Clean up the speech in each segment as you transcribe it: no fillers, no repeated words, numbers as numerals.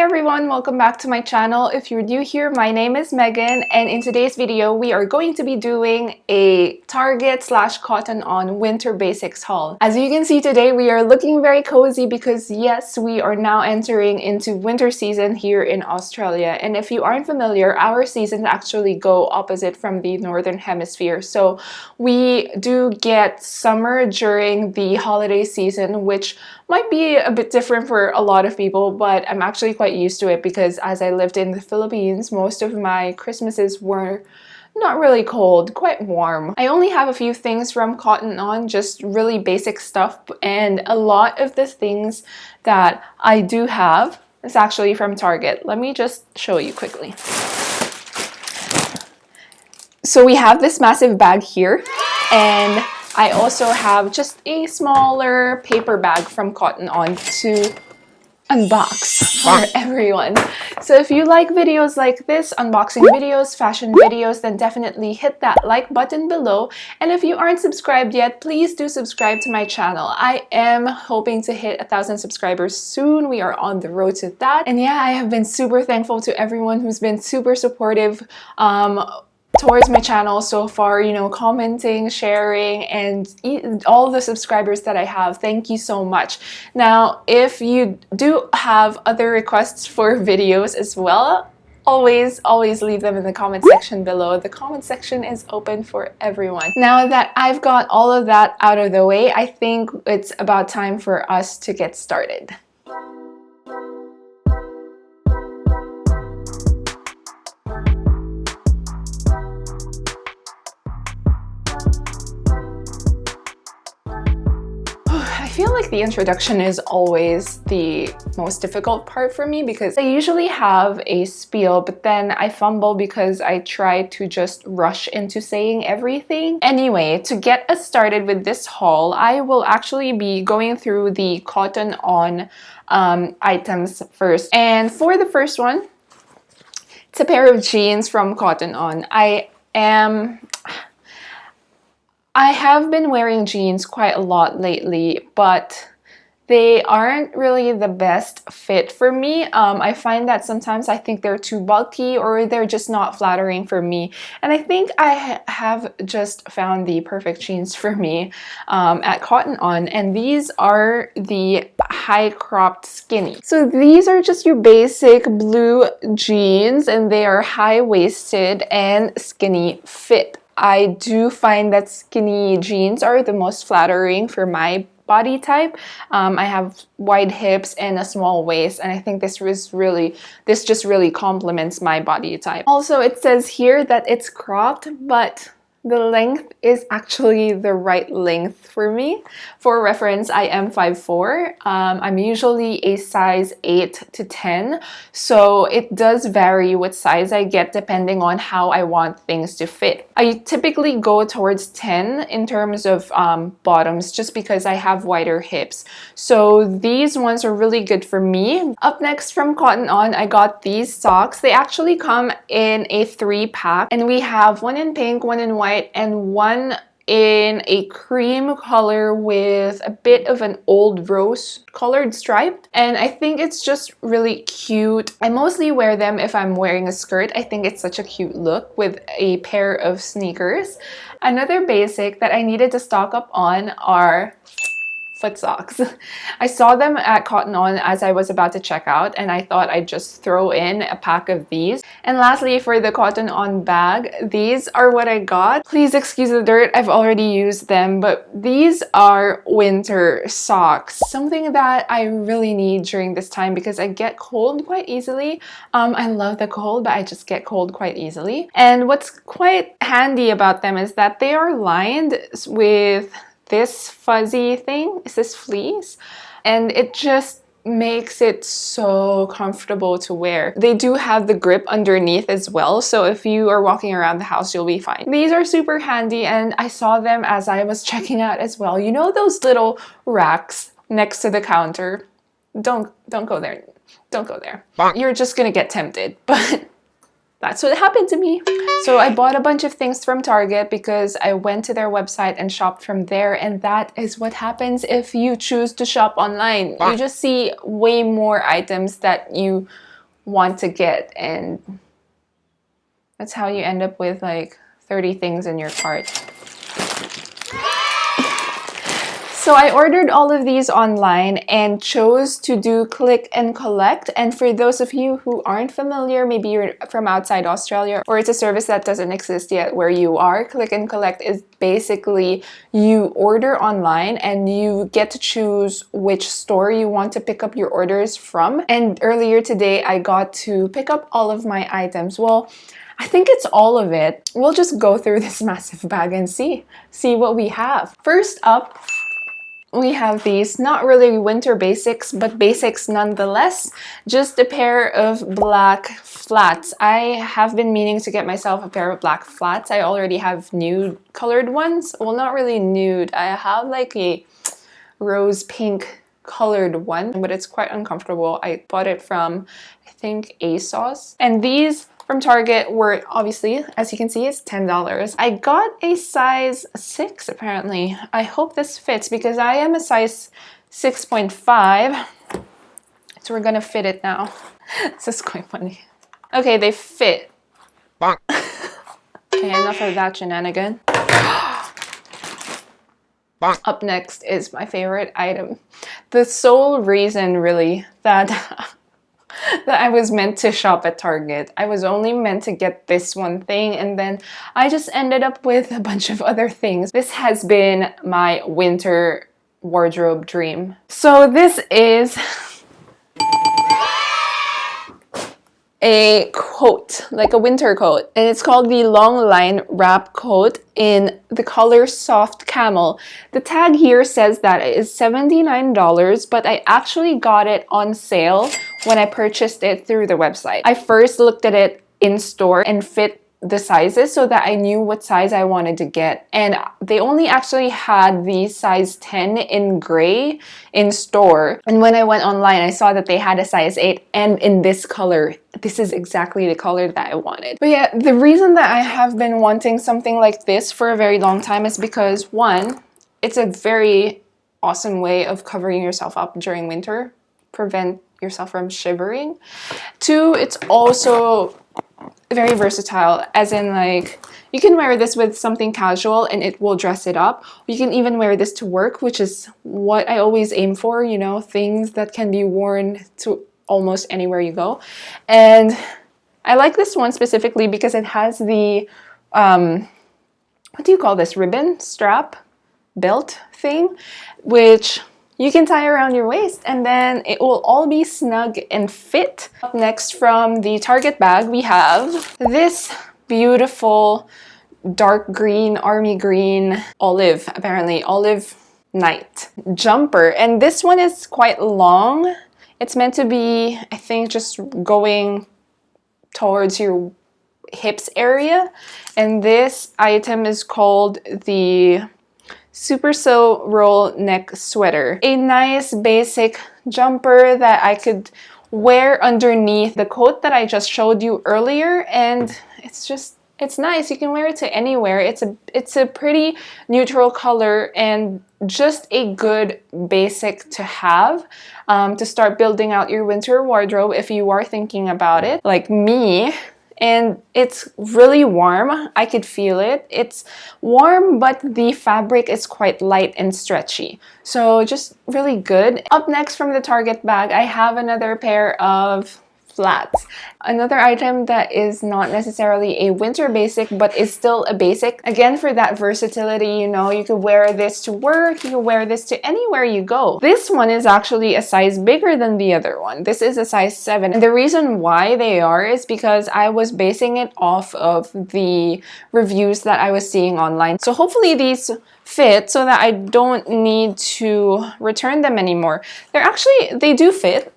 everyone, welcome back to my channel. If you're new here, my name is Megan, and in today's video we are going to be doing a Target / Cotton On winter basics haul. As you can see today, we are looking very cozy because yes, we are now entering into winter season here in Australia. And if you aren't familiar, our seasons actually go opposite from the northern hemisphere. So we do get summer during the holiday season, which might be a bit different for a lot of people, but I'm actually quite used to it because as I lived in the Philippines, most of my Christmases were not really cold, quite warm. I only have a few things from Cotton On, just really basic stuff, and a lot of the things that I do have is actually from Target. Let me just show you quickly. So we have this massive bag here, and I also have just a smaller paper bag from Cotton On to unbox for everyone. So if you like videos like this, unboxing videos, fashion videos, then definitely hit that like button below. And if you aren't subscribed yet, please do subscribe to my channel. I am hoping to hit 1,000 subscribers soon. We are on the road to that. And yeah, I have been super thankful to everyone who's been super supportive towards my channel so far, you know, commenting, sharing, and all the subscribers that I have. Thank you so much. Now, if you do have other requests for videos as well, always leave them in the comment section below. The comment section is open for everyone. Now that I've got all of that out of the way, I think it's about time for us to get started. I feel like the introduction is always the most difficult part for me because I usually have a spiel, but then I fumble because I try to just rush into saying everything. Anyway, to get us started with this haul, I will actually be going through the Cotton On items first. And for the first one, it's a pair of jeans from Cotton On. I have been wearing jeans quite a lot lately, but they aren't really the best fit for me. I find that sometimes I think they're too bulky or they're just not flattering for me. And I think I have just found the perfect jeans for me at Cotton On. And these are the high cropped skinny. So these are just your basic blue jeans, and they are high waisted and skinny fit. I do find that skinny jeans are the most flattering for my body type. I have wide hips and a small waist, and I think this just really complements my body type. Also, it says here that it's cropped, but the length is actually the right length for me. For reference, I am 5'4". I'm usually a size 8 to 10, so it does vary what size I get depending on how I want things to fit. I typically go towards 10 in terms of bottoms just because I have wider hips. So these ones are really good for me. Up next from Cotton On, I got these socks. They actually come in a 3-pack, and we have one in pink, one in white, and one in a cream color with a bit of an old rose colored stripe. And I think it's just really cute. I mostly wear them if I'm wearing a skirt. I think it's such a cute look with a pair of sneakers. Another basic that I needed to stock up on are foot socks. I saw them at Cotton On as I was about to check out, and I thought I'd just throw in a pack of these. And lastly, for the Cotton On bag, these are what I got. Please excuse the dirt, I've already used them, but these are winter socks, something that I really need during this time because I get cold quite easily. I love the cold, but I just get cold quite easily. And what's quite handy about them is that they are lined with this fuzzy thing. Is this fleece? And it just makes it so comfortable to wear. They do have the grip underneath as well, so if you are walking around the house, you'll be fine. These are super handy, and I saw them as I was checking out as well. You know those little racks next to the counter? Don't go there. Don't go there. You're just gonna get tempted, but that's what happened to me. So I bought a bunch of things from Target because I went to their website and shopped from there, and that is what happens if you choose to shop online. You just see way more items that you want to get, and that's how you end up with like 30 things in your cart. So I ordered all of these online and chose to do click and collect. And for those of you who aren't familiar, maybe you're from outside Australia or it's a service that doesn't exist yet where you are, click and collect is basically you order online and you get to choose which store you want to pick up your orders from. And earlier today, I got to pick up all of my items. Well, I think it's all of it. We'll just go through this massive bag and see what we have. First up, we have these, not really winter basics, but basics nonetheless. Just a pair of black flats. I have been meaning to get myself a pair of black flats. I already have nude colored ones. Well, not really nude. I have like a rose pink colored one, but it's quite uncomfortable. I bought it from, I think, ASOS. And these from Target were obviously, as you can see, it's $10. I got a size 6 apparently. I hope this fits because I am a size 6.5. So we're gonna fit it now. This is quite funny. Okay, they fit. Okay, enough of that shenanigan. Up next is my favorite item. The sole reason really that I was meant to shop at Target. I was only meant to get this one thing and then I just ended up with a bunch of other things. This has been my winter wardrobe dream. So this is a coat, like a winter coat, and it's called the long line wrap coat in the color soft camel. The tag here says that it is $79, but I actually got it on sale when I purchased it through the website. I first looked at it in store and fit the sizes so that I knew what size I wanted to get, and they only actually had the size 10 in gray in store, and when I went online I saw that they had a size 8 and in this color. This is exactly the color that I wanted. But yeah, the reason that I have been wanting something like this for a very long time is because, one, it's a very awesome way of covering yourself up during winter, prevent yourself from shivering. Two, it's also very versatile, as in like you can wear this with something casual and it will dress it up. You can even wear this to work, which is what I always aim for, you know, things that can be worn to almost anywhere you go. And I like this one specifically because it has the what do you call this, ribbon strap belt thing, which you can tie around your waist and then it will all be snug and fit. Up next, from the Target bag, we have this beautiful dark green, army green, olive, apparently olive night jumper. And this one is quite long. It's meant to be, I think, just going towards your hips area. And this item is called the Super Sew Roll Neck Sweater. A nice basic jumper that I could wear underneath the coat that I just showed you earlier, and it's nice. You can wear it to anywhere. It's a pretty neutral color and just a good basic to have to start building out your winter wardrobe if you are thinking about it, like me. And it's really warm. I could feel it. It's warm, but the fabric is quite light and stretchy. So just really good. Up next, from the Target bag, I have another pair of flats. Another item that is not necessarily a winter basic, but is still a basic. Again, for that versatility, you know, you could wear this to work, you could wear this to anywhere you go. This one is actually a size bigger than the other one. This is a size 7. And the reason why they are is because I was basing it off of the reviews that I was seeing online. So hopefully these fit so that I don't need to return them anymore. They do fit.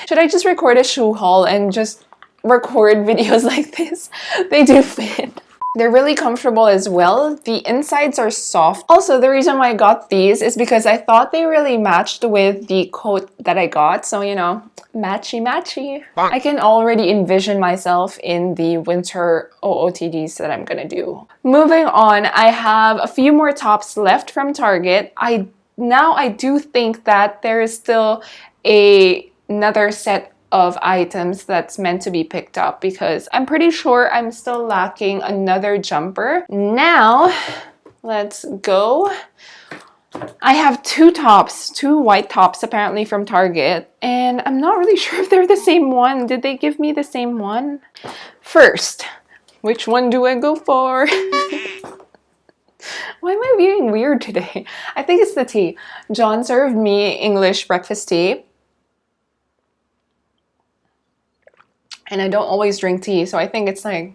Should I just record a shoe haul and just record videos like this? They do fit. They're really comfortable as well. The insides are soft. Also, the reason why I got these is because I thought they really matched with the coat that I got. So, you know, matchy matchy. I can already envision myself in the winter OOTDs that I'm gonna do. Moving on, I have a few more tops left from Target. I do think that there is still another set of items that's meant to be picked up because I'm pretty sure I'm still lacking another jumper. Now, let's go. I have two white tops apparently from Target, and I'm not really sure if they're the same one. Did they give me the same one? First, which one do I go for? Why am I being weird today? I think it's the tea. John served me English breakfast tea. And I don't always drink tea, so I think it's like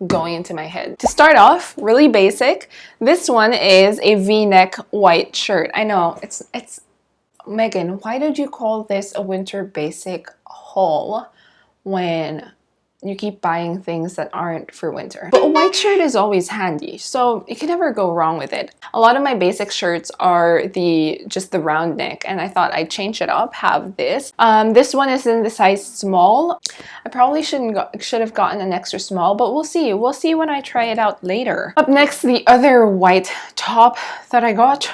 going into my head. To start off, really basic. This one is a V-neck white shirt. I know, it's Megan, why did you call this a winter basic haul when you keep buying things that aren't for winter? But a white shirt is always handy, so you can never go wrong with it. A lot of my basic shirts are just the round neck, and I thought I'd change it up, have this. This one is in the size small. I probably should have gotten an extra small, but we'll see. We'll see when I try it out later. Up next, the other white top that I got.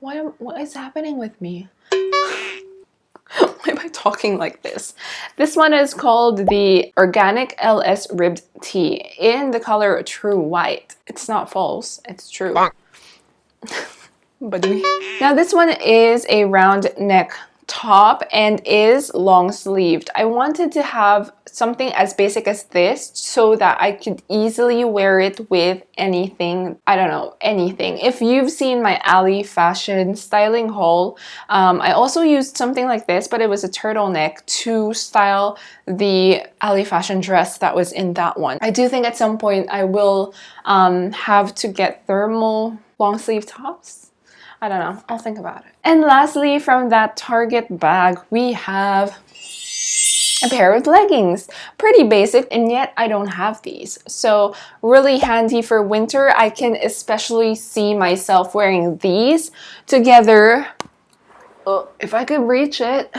What is happening with me? Why am I talking like this? This one is called the Organic LS Ribbed Tee in the color True White. It's not false, it's true. But now this one is a round neck top and is long sleeved. I wanted to have something as basic as this so that I could easily wear it with anything. I don't know, anything. If you've seen my alley fashion styling haul, I also used something like this, but it was a turtleneck to style the alley fashion dress that was in that one. I do think at some point I will have to get thermal long sleeve tops. I don't know, I'll think about it. And lastly, from that Target bag, we have a pair of leggings. Pretty basic, and yet I don't have these. So really handy for winter. I can especially see myself wearing these together. Oh, if I could reach it.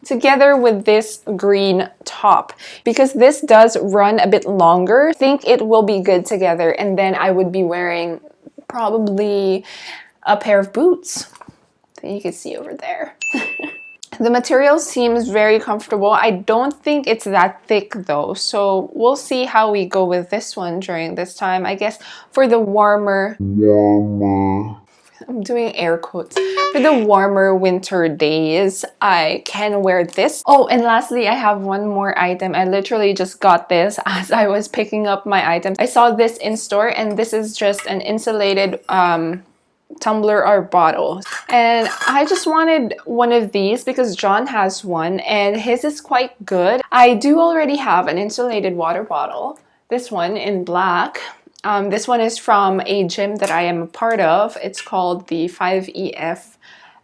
Together with this green top, because this does run a bit longer. I think it will be good together, and then I would be wearing probably a pair of boots that you can see over there. The material seems very comfortable. I don't think it's that thick though, so we'll see how we go with this one during this time. I guess for the warmer, I'm doing air quotes. For the warmer winter days, I can wear this. Oh, and lastly, I have one more item. I literally just got this as I was picking up my items. I saw this in store, and this is just an insulated tumbler or bottle. And I just wanted one of these because John has one, and his is quite good. I do already have an insulated water bottle. This one in black. This one is from a gym that I am a part of. It's called the 5EF,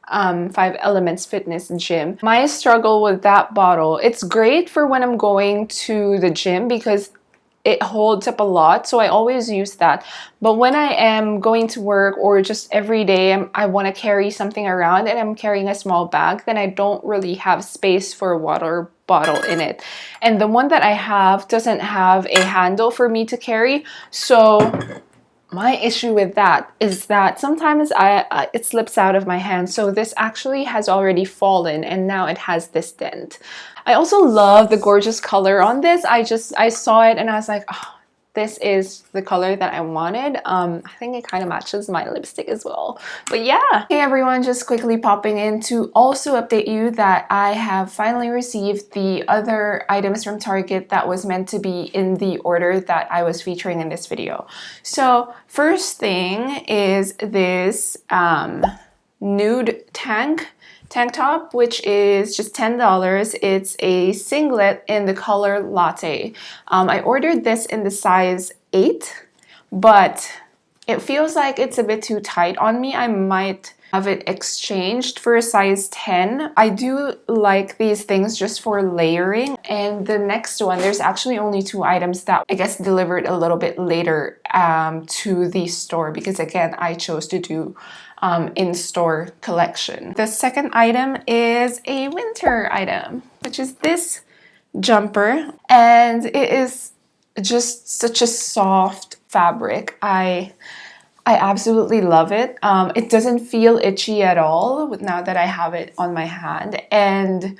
5 Elements Fitness Gym. My struggle with that bottle, it's great for when I'm going to the gym because it holds up a lot, so I always use that. But when I am going to work or just every day I want to carry something around and I'm carrying a small bag, then I don't really have space for a water bottle in it. And the one that I have doesn't have a handle for me to carry, so my issue with that is that sometimes it slips out of my hand. So this actually has already fallen, and now it has this dent. I also love the gorgeous color on this. I saw it and I was like, oh, this is the color that I wanted. I think it kind of matches my lipstick as well. But yeah. Hey everyone, just quickly popping in to also update you that I have finally received the other items from Target that was meant to be in the order that I was featuring in this video. So first thing is this nude tank top, which is just $10. It's a singlet in the color latte. I ordered this in the size 8, but it feels like it's a bit too tight on me. I might have it exchanged for a size 10. I do like these things just for layering. And the next one, there's actually only 2 items that I guess delivered a little bit later to the store, because again, I chose to do in-store collection. The second item is a winter item, which is this jumper, and it is just such a soft fabric. I absolutely love it. It doesn't feel itchy at all now that I have it on my hand, and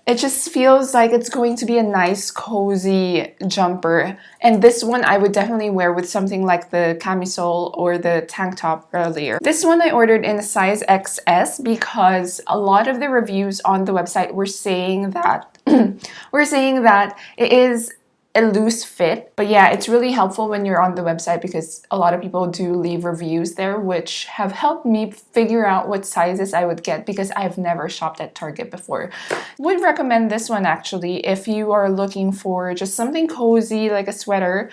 It just feels like it's going to be a nice, cozy jumper. And this one I would definitely wear with something like the camisole or the tank top earlier. This one I ordered in a size XS because a lot of the reviews on the website were saying that it is a loose fit. But yeah, it's really helpful when you're on the website because a lot of people do leave reviews there, which have helped me figure out what sizes I would get because I've never shopped at Target before. Would recommend this one actually if you are looking for just something cozy like a sweater,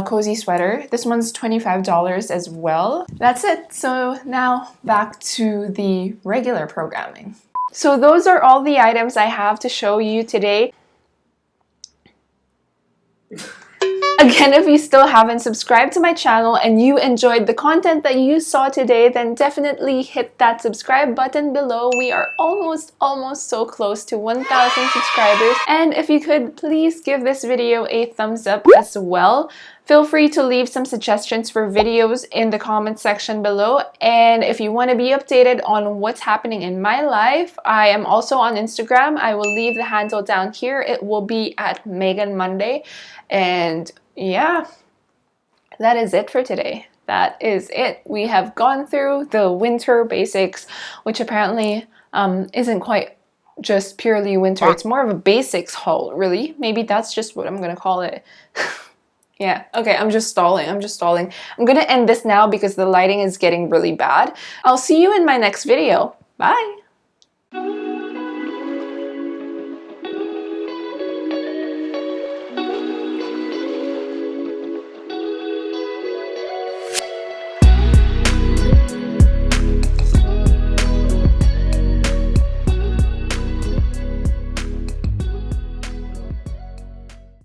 cozy sweater. This one's $25 as well. That's it. So now back to the regular programming. So those are all the items I have to show you today. Again, if you still haven't subscribed to my channel and you enjoyed the content that you saw today, then definitely hit that subscribe button below. We are almost so close to 1,000 subscribers. And if you could please give this video a thumbs up as well. Feel free to leave some suggestions for videos in the comment section below. And if you want to be updated on what's happening in my life, I am also on Instagram. I will leave the handle down here. It will be at Megan Monday. And yeah, that is it for today. That is it. We have gone through the winter basics, which apparently isn't quite just purely winter. It's more of a basics haul, really. Maybe that's just what I'm gonna call it. Yeah, okay, I'm just stalling. I'm gonna end this now because the lighting is getting really bad. I'll see you in my next video. Bye!